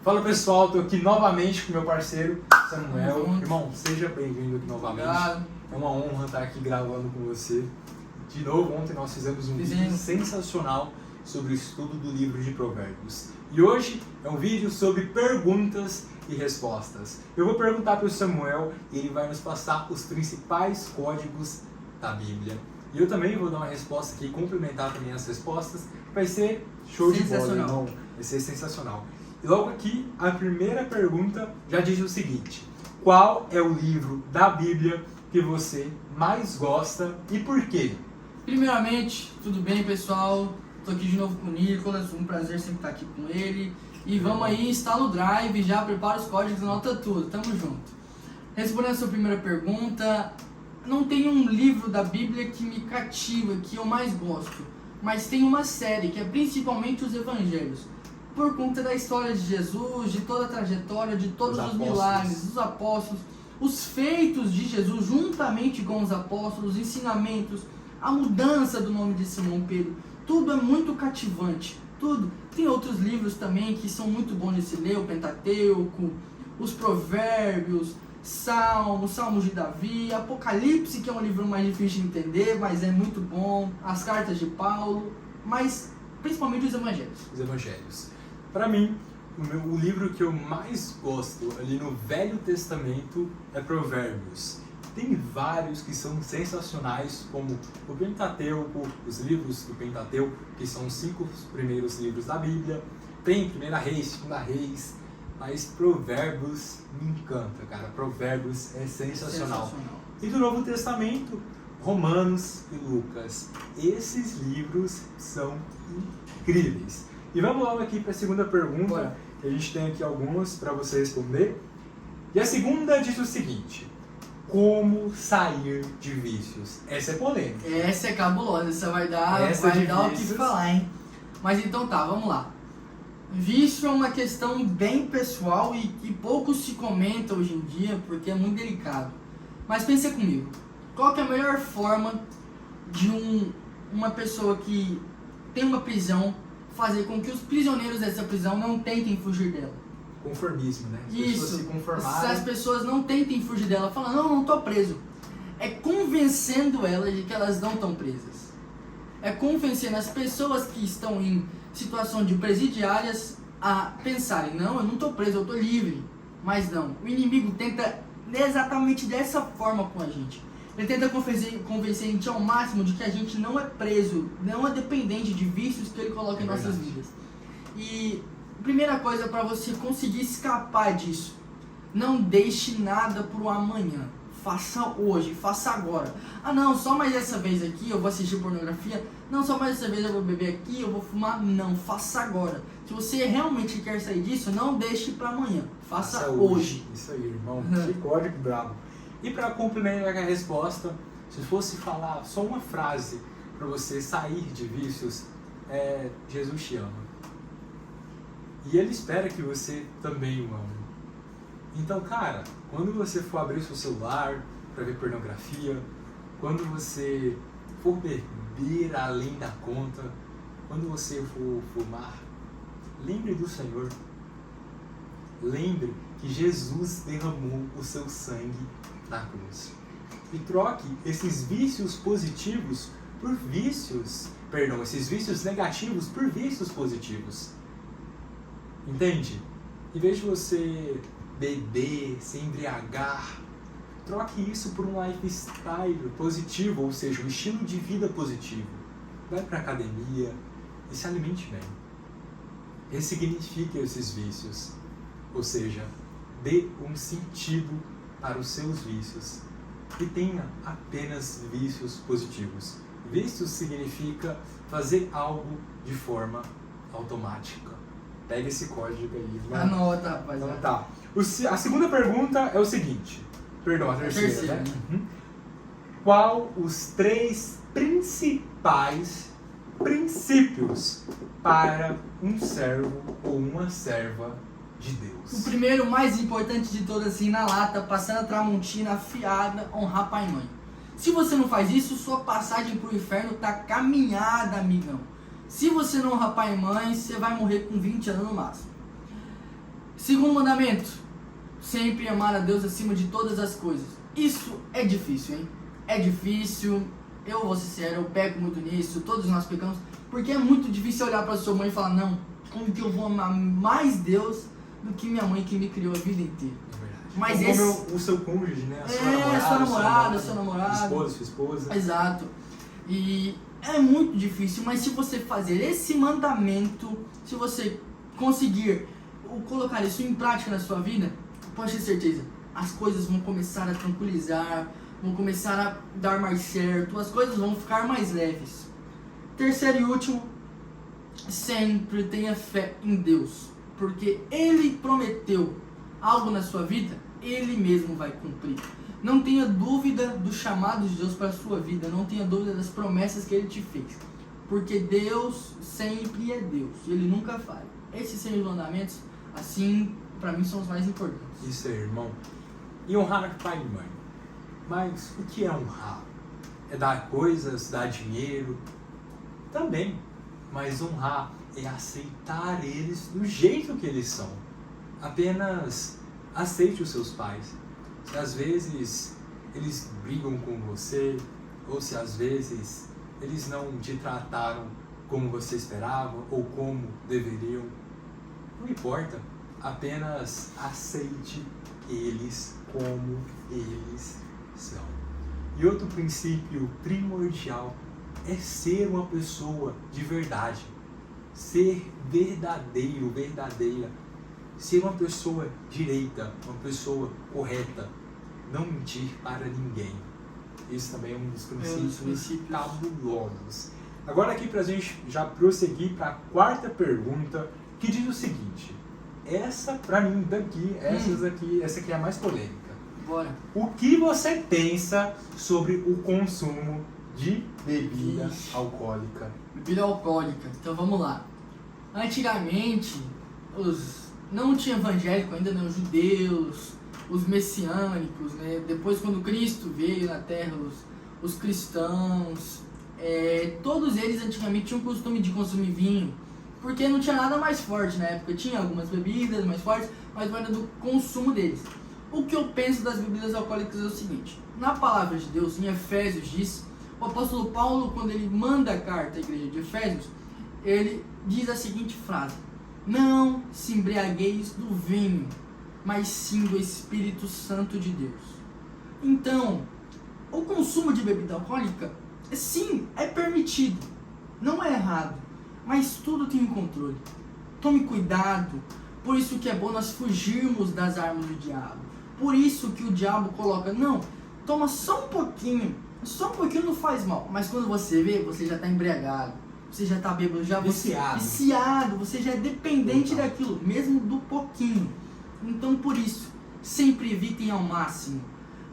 Fala pessoal, estou aqui novamente com meu parceiro Samuel. Irmão, seja bem-vindo aqui novamente. Obrigado. É uma honra estar aqui gravando com você. De novo, ontem nós fizemos um vídeo sensacional sobre o estudo do livro de Provérbios. E hoje é um vídeo sobre perguntas e respostas. Eu vou perguntar para o Samuel e ele vai nos passar os principais códigos da Bíblia. E eu também vou dar uma resposta aqui, complementar também as respostas. Vai ser show de bola, irmão. Vai ser sensacional. E logo aqui, a primeira pergunta já diz o seguinte: qual é o livro da Bíblia que você mais gosta e por quê? Primeiramente, tudo bem, pessoal? Tô aqui de novo com o Nicolas, um prazer sempre estar aqui com ele. E vamos aí, instala o Drive, já prepara os códigos, anota tudo, tamo junto. Respondendo a sua primeira pergunta, não tem um livro da Bíblia que me cativa, que eu mais gosto, mas tem uma série que é principalmente os Evangelhos. Por conta da história de Jesus, de toda a trajetória, de todos os milagres, dos apóstolos, os feitos de Jesus juntamente com os apóstolos, os ensinamentos, a mudança do nome de Simão Pedro, tudo é muito cativante, tudo. Tem outros livros também que são muito bons de se ler, o Pentateuco, os Provérbios, Salmos de Davi, Apocalipse, que é um livro mais difícil de entender, mas é muito bom, as cartas de Paulo, mas principalmente os Evangelhos. Os Evangelhos. Para mim, o livro que eu mais gosto ali no Velho Testamento é Provérbios. Tem vários que são sensacionais, como o Pentateuco, os livros do Pentateuco, que são os 5 primeiros livros da Bíblia. Tem 1 Reis, 2 Reis, mas Provérbios me encanta, cara. Provérbios é sensacional. E do Novo Testamento, Romanos e Lucas. Esses livros são incríveis. E vamos logo aqui para a segunda pergunta, que a gente tem aqui algumas para você responder. E a segunda diz o seguinte: como sair de vícios? Essa é polêmica. Essa é cabulosa, essa vai dar o que falar, hein? Mas então tá, vamos lá. Vício é uma questão bem pessoal e que pouco se comenta hoje em dia, porque é muito delicado. Mas pensa comigo, qual que é a melhor forma de uma pessoa que tem uma prisão fazer com que os prisioneiros dessa prisão não tentem fugir dela? Conformismo, né? As Isso, pessoas se conformarem. se as pessoas não tentem fugir dela, falando, não tô preso. É convencendo elas de que elas não estão presas. É convencendo as pessoas que estão em situação de presidiárias a pensarem, não, eu não tô preso, eu tô livre. Mas não, o inimigo tenta exatamente dessa forma com a gente. Ele tenta convencer a gente ao máximo de que a gente não é preso, não é dependente de vícios que ele coloca em nossas vidas. E primeira coisa para você conseguir escapar disso, não deixe nada pro amanhã. Faça hoje, faça agora. Ah não, só mais essa vez aqui eu vou assistir pornografia. Não, só mais essa vez eu vou beber aqui, eu vou fumar. Não, faça agora. Se você realmente quer sair disso, não deixe para amanhã. Faça hoje. Isso aí, irmão. Que código bravo. E para complementar a resposta, se fosse falar só uma frase para você sair de vícios, é: Jesus te ama. E Ele espera que você também o ame. Então, cara, quando você for abrir seu celular para ver pornografia, quando você for beber além da conta, quando você for fumar, lembre do Senhor. Lembre que Jesus derramou o seu sangue na cruz. E troque esses vícios positivos por esses vícios negativos por vícios positivos. Entende? Em vez de você beber, se embriagar, troque isso por um lifestyle positivo, ou seja, um estilo de vida positivo. Vai para academia e se alimente bem. Ressignifique esses vícios, ou seja, dê um sentido para os seus vícios e tenha apenas vícios positivos. Vícios significa fazer algo de forma automática. Pega esse código aí. Anota, rapaz. Então, tá. A segunda pergunta é o seguinte. Perdão, a terceira. Né? Qual os 3 principais princípios para um servo ou uma serva de Deus? O primeiro, mais importante de todos, assim, na lata, passando a tramontina afiada, honrar pai e mãe. Se você não faz isso, sua passagem pro inferno tá caminhada, amigão. Se você não honrar pai e mãe, você vai morrer com 20 anos no máximo. Segundo mandamento, sempre amar a Deus acima de todas as coisas. Isso é difícil, hein? É difícil, eu vou ser sincero, eu peco muito nisso, todos nós pecamos, porque é muito difícil olhar para sua mãe e falar, não, como que eu vou amar mais Deus do que minha mãe que me criou a vida inteira? É verdade. Mas como o seu cônjuge, né? A sua namorada, seu namorado. Sua esposa. Exato. E é muito difícil, mas se você fazer esse mandamento, se você conseguir colocar isso em prática na sua vida, pode ter certeza, as coisas vão começar a tranquilizar, vão começar a dar mais certo, as coisas vão ficar mais leves. Terceiro e último, sempre tenha fé em Deus, porque Ele prometeu algo na sua vida, Ele mesmo vai cumprir. Não tenha dúvida do chamado de Deus para a sua vida, não tenha dúvida das promessas que Ele te fez, porque Deus sempre é Deus, Ele nunca falha. Esses 6 mandamentos, assim, para mim são os mais importantes. Isso aí, irmão. E honrar pai e mãe. Mas o que é honrar? É dar coisas, dar dinheiro? Também. Mas honrar é aceitar eles do jeito que eles são. Apenas aceite os seus pais. Se às vezes eles brigam com você, ou se às vezes eles não te trataram como você esperava ou como deveriam, não importa. Apenas aceite eles como eles são. E outro princípio primordial é ser uma pessoa de verdade. Ser verdadeiro, verdadeira. Ser uma pessoa direita, uma pessoa correta. Não mentir para ninguém. Isso também é um dos princípios cabulosos. Agora aqui pra gente já prosseguir para a quarta pergunta, que diz o seguinte. Essa, pra mim, essa aqui é a mais polêmica. Bora. O que você pensa sobre o consumo de bebida alcoólica? Bebida alcoólica, então vamos lá. Antigamente, não tinha evangélico ainda, não, os judeus, os messiânicos, né? Depois quando Cristo veio na terra, os cristãos, todos eles antigamente tinham o costume de consumir vinho, porque não tinha nada mais forte na época. Tinha algumas bebidas mais fortes, mas não era do consumo deles. O que eu penso das bebidas alcoólicas é o seguinte: na palavra de Deus, em Efésios diz, o apóstolo Paulo, quando ele manda a carta à igreja de Efésios, ele diz a seguinte frase: não se embriagueis do vinho, mas sim do Espírito Santo de Deus. Então, o consumo de bebida alcoólica, sim, é permitido, não é errado, mas tudo tem um controle. Tome cuidado. Por isso que é bom nós fugirmos das armas do diabo. Por isso que o diabo coloca, não, toma só um pouquinho não faz mal. Mas quando você vê, você já está embriagado, você já está bêbado, já viciado, você já é dependente daquilo, mesmo do pouquinho. Então por isso, sempre evitem ao máximo.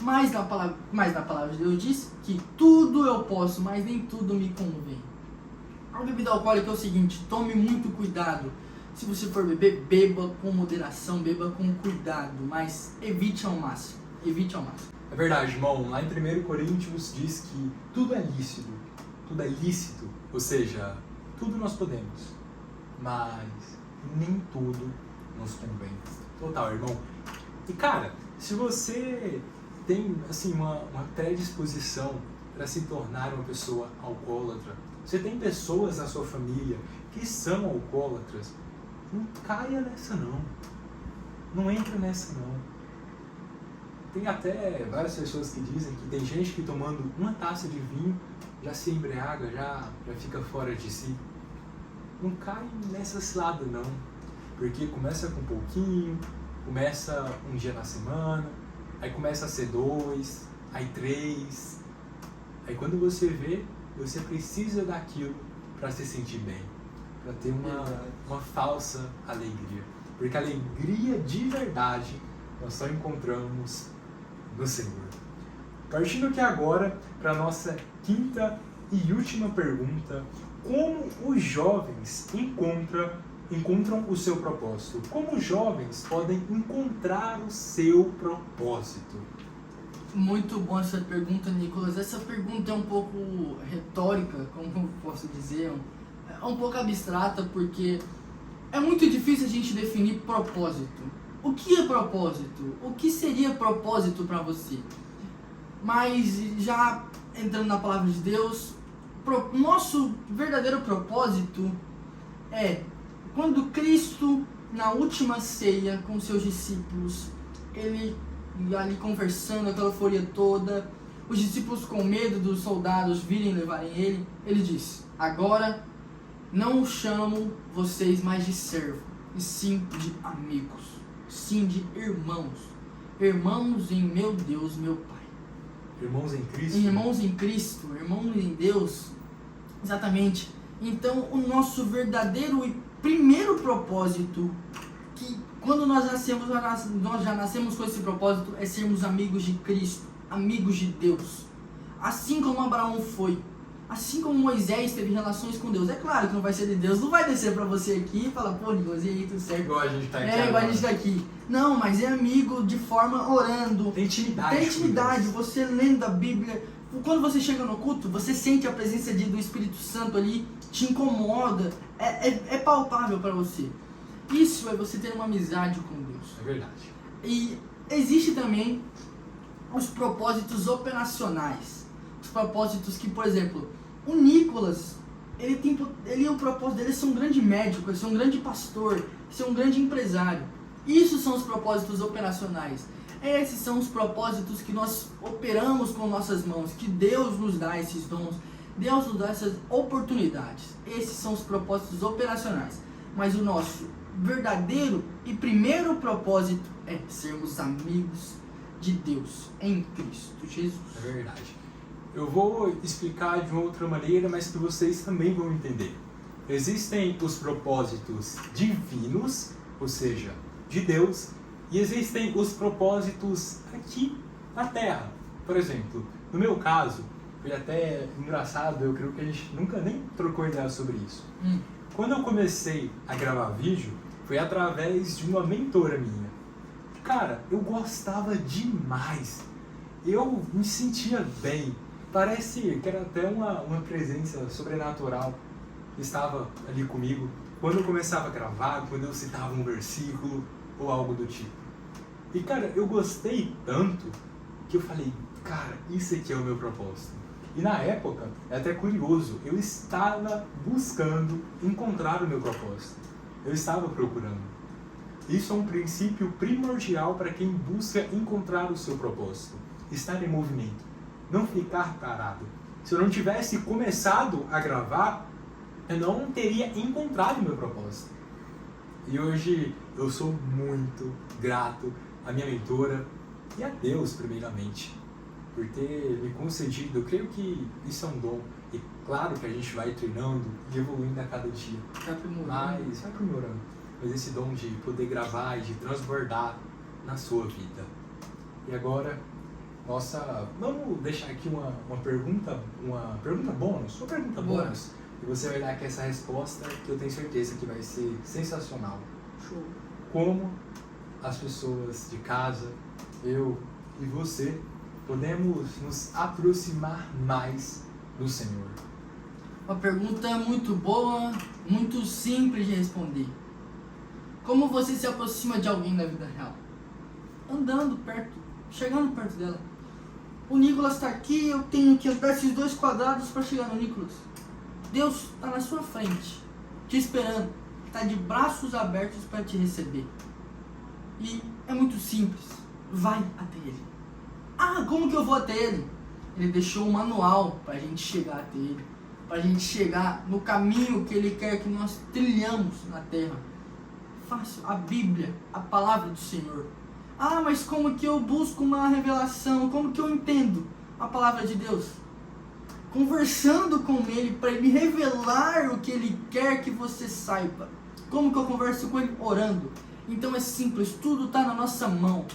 Mas na palavra de Deus diz que tudo eu posso, mas nem tudo me convém. A bebida alcoólica é o seguinte: tome muito cuidado. Se você for beber, beba com moderação, beba com cuidado, mas evite ao máximo. Evite ao máximo. É verdade, irmão. Lá em 1 Coríntios diz que tudo é lícito, ou seja, tudo nós podemos, mas nem tudo nos convém. Total, irmão. E cara, se você tem assim uma predisposição para se tornar uma pessoa alcoólatra, você tem pessoas na sua família que são alcoólatras, não caia nessa não. Não entra nessa não. Tem até várias pessoas que dizem que tem gente que tomando uma taça de vinho já se embriaga, já fica fora de si. Não cai nessa cilada não. Porque começa com um pouquinho, começa um dia na semana, aí começa a ser 2, aí 3. Aí quando você vê, você precisa daquilo para se sentir bem, para ter uma falsa alegria. Porque a alegria de verdade nós só encontramos no Senhor. Partindo aqui agora para a nossa quinta e última pergunta: como os jovens encontram o seu propósito? Como os jovens podem encontrar o seu propósito? Muito boa essa pergunta, Nicolas. Essa pergunta é um pouco retórica, como eu posso dizer, é um pouco abstrata, porque é muito difícil a gente definir propósito. o que é propósito? O que seria propósito para você? Mas já entrando na palavra de Deus, nosso verdadeiro propósito é quando Cristo, na última ceia com seus discípulos, ele ali conversando, aquela euforia toda, os discípulos com medo dos soldados virem levarem ele disse: agora não chamo vocês mais de servo, e sim de amigos, sim de irmãos, irmãos em meu Deus, meu Pai. Irmãos em Cristo? Irmãos em Cristo, irmãos em Deus, exatamente. Então, o nosso verdadeiro e primeiro propósito, que quando nós nascemos, nós já nascemos com esse propósito, é sermos amigos de Cristo, amigos de Deus. Assim como Abraão foi, assim como Moisés teve relações com Deus. É claro que não vai ser de Deus, não vai descer pra você aqui e falar: pô, Nicolas, e aí, tudo certo? Igual a gente tá aqui. Igual a gente tá aqui. Não, mas é amigo de forma orando. Tem intimidade. Tem intimidade, você lendo a Bíblia. Quando você chega no culto, você sente a presença do Espírito Santo ali, te incomoda, é palpável para você. Isso é você ter uma amizade com Deus. É verdade. E existe também os propósitos operacionais. Os propósitos que, por exemplo, o Nicolas, o propósito dele é ser um grande médico, é ser um grande pastor, ser um grande empresário. Isso são os propósitos operacionais. Esses são os propósitos que nós operamos com nossas mãos, que Deus nos dá esses dons, Deus nos dá essas oportunidades. Esses são os propósitos operacionais. Mas o nosso verdadeiro e primeiro propósito é sermos amigos de Deus em Cristo Jesus. É verdade. Eu vou explicar de uma outra maneira, mas que vocês também vão entender. Existem os propósitos divinos, ou seja, de Deus, e existem os propósitos aqui na Terra. Por exemplo, no meu caso, foi até engraçado, eu creio que a gente nunca nem trocou ideia sobre isso. Quando eu comecei a gravar vídeo, foi através de uma mentora minha. Cara, eu gostava demais. Eu me sentia bem. Parece que era até uma presença sobrenatural que estava ali comigo. Quando eu começava a gravar, quando eu citava um versículo ou algo do tipo. E cara, eu gostei tanto que eu falei: cara, isso aqui é o meu propósito. E na época, é até curioso, eu estava buscando encontrar o meu propósito. Eu estava procurando. Isso é um princípio primordial para quem busca encontrar o seu propósito. Estar em movimento. Não ficar parado. Se eu não tivesse começado a gravar, eu não teria encontrado o meu propósito. E hoje eu sou muito grato à minha mentora e a Deus, primeiramente, por ter me concedido. Eu creio que isso é um dom. E claro que a gente vai treinando e evoluindo a cada dia. Vai aprimorando. Mas esse dom de poder gravar e de transbordar na sua vida. E agora, vamos deixar aqui uma pergunta bônus. Uma pergunta bônus. E você vai dar aqui essa resposta que eu tenho certeza que vai ser sensacional. Show. Como as pessoas de casa, eu e você, podemos nos aproximar mais do Senhor? Uma pergunta muito boa, muito simples de responder. Como você se aproxima de alguém na vida real? Andando perto, chegando perto dela. O Nicolas está aqui, eu tenho que andar esses 2 quadrados para chegar no Nicolas. Deus está na sua frente, te esperando, está de braços abertos para te receber. E é muito simples, vai até Ele. Ah, como que eu vou até Ele? Ele deixou um manual para a gente chegar até Ele, para a gente chegar no caminho que Ele quer que nós trilhamos na terra. Fácil, a Bíblia, a palavra do Senhor. Ah, mas como que eu busco uma revelação? Como que eu entendo a palavra de Deus? Conversando com Ele, para Ele revelar o que Ele quer que você saiba. Como que eu converso com Ele? Orando. Então é simples, tudo está na nossa mão.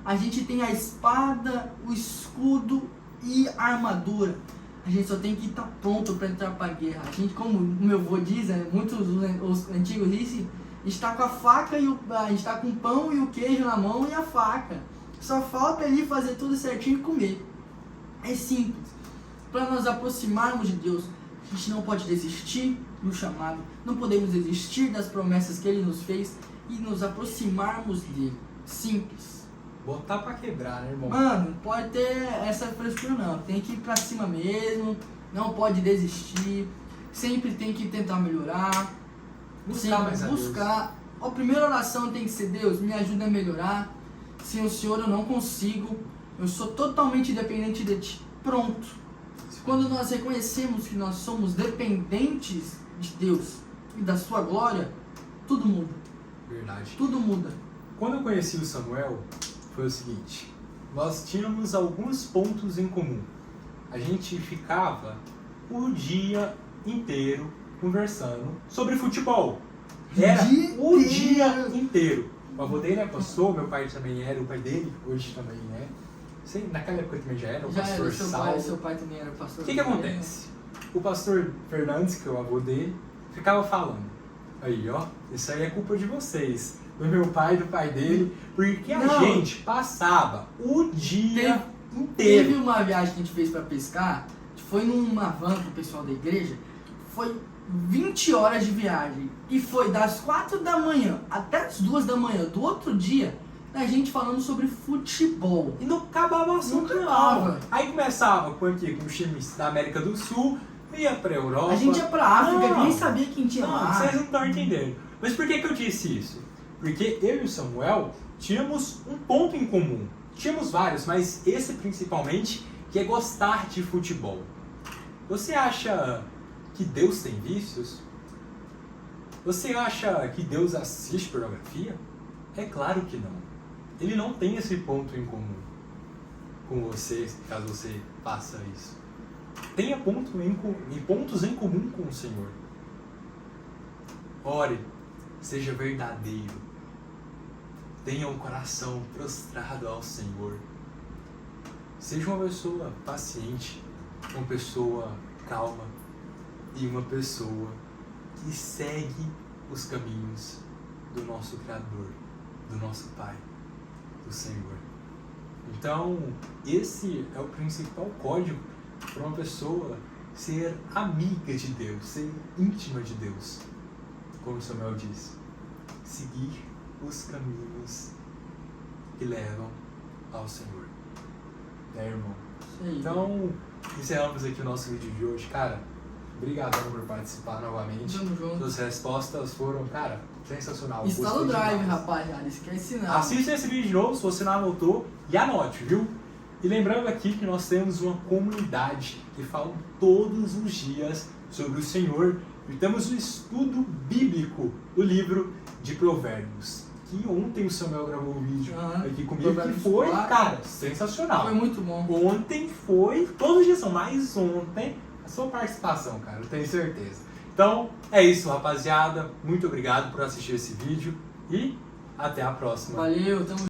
A gente tem a espada, o escudo e a armadura. A gente só tem que estar pronto para entrar para a guerra. A gente, como o meu avô diz, muitos os antigos dizem, a gente está com a faca, a gente está com o pão e o queijo na mão e a faca. Só falta ali fazer tudo certinho e comer. É simples. Para nós aproximarmos de Deus, a gente não pode desistir do chamado, não podemos desistir das promessas que Ele nos fez e nos aproximarmos dele. simples. Botar pra quebrar, né, irmão? Mano, não pode ter essa frescura não. Tem que ir pra cima mesmo, não pode desistir. Sempre tem que tentar melhorar. Buscar mais a Deus. Buscar. A primeira oração tem que ser: Deus, me ajuda a melhorar. Sem o Senhor eu não consigo. Eu sou totalmente dependente de Ti. Pronto. Quando nós reconhecemos que nós somos dependentes de Deus e da Sua glória, tudo muda. Verdade. Tudo muda. Quando eu conheci o Samuel, foi o seguinte: nós tínhamos alguns pontos em comum. A gente ficava o dia inteiro conversando sobre futebol. Era o dia inteiro. O avô dele é pastor, meu pai também era, o pai dele hoje também é. Sei, naquela época também já era, o pastor Saulo. Seu pai também era pastor. O que acontece? O pastor Fernandes, que é o avô dele, ficava falando: aí ó, isso aí é culpa de vocês, do meu pai e do pai dele, porque a gente passava o dia inteiro. Teve uma viagem que a gente fez pra pescar, foi numa van com o pessoal da igreja, foi 20 horas de viagem, e foi das 4 da manhã até as 2 da manhã do outro dia, a gente falando sobre futebol. E não acabava o assunto, não. Aí começava com os times da América do Sul, ia pra Europa. A gente ia pra África, nem sabia quem tinha lá. Vocês não estão entendendo. Mas por que eu disse isso? Porque eu e o Samuel tínhamos um ponto em comum. Tínhamos vários, mas esse principalmente, que é gostar de futebol. Você acha que Deus tem vícios? Você acha que Deus assiste pornografia? É claro que não. Ele não tem esse ponto em comum com você, caso você faça isso. Tenha pontos em comum com o Senhor. Ore, seja verdadeiro. Tenha um coração prostrado ao Senhor. Seja uma pessoa paciente, uma pessoa calma e uma pessoa que segue os caminhos do nosso Criador, do nosso Pai, do Senhor. Então, esse é o principal código para uma pessoa ser amiga de Deus, ser íntima de Deus. Como Samuel disse, seguir os caminhos que levam ao Senhor. Né, irmão? Sim. Então, encerramos aqui o nosso vídeo de hoje. Cara, obrigadão por participar novamente. Tamo junto. Suas respostas foram, cara, sensacional. Instala o Gostei Drive, demais. rapaziada. Esquece não. Assista esse vídeo de novo, se você não anotou, e anote, viu? E lembrando aqui que nós temos uma comunidade que fala todos os dias sobre o Senhor, e temos um estudo bíblico do livro de Provérbios, que ontem o Samuel gravou um vídeo aqui comigo, que foi, cara, sensacional. Foi muito bom. Ontem foi, todos os dias são, mas ontem a sua participação, cara, eu tenho certeza. Então, é isso, rapaziada. Muito obrigado por assistir esse vídeo e até a próxima. Valeu, tamo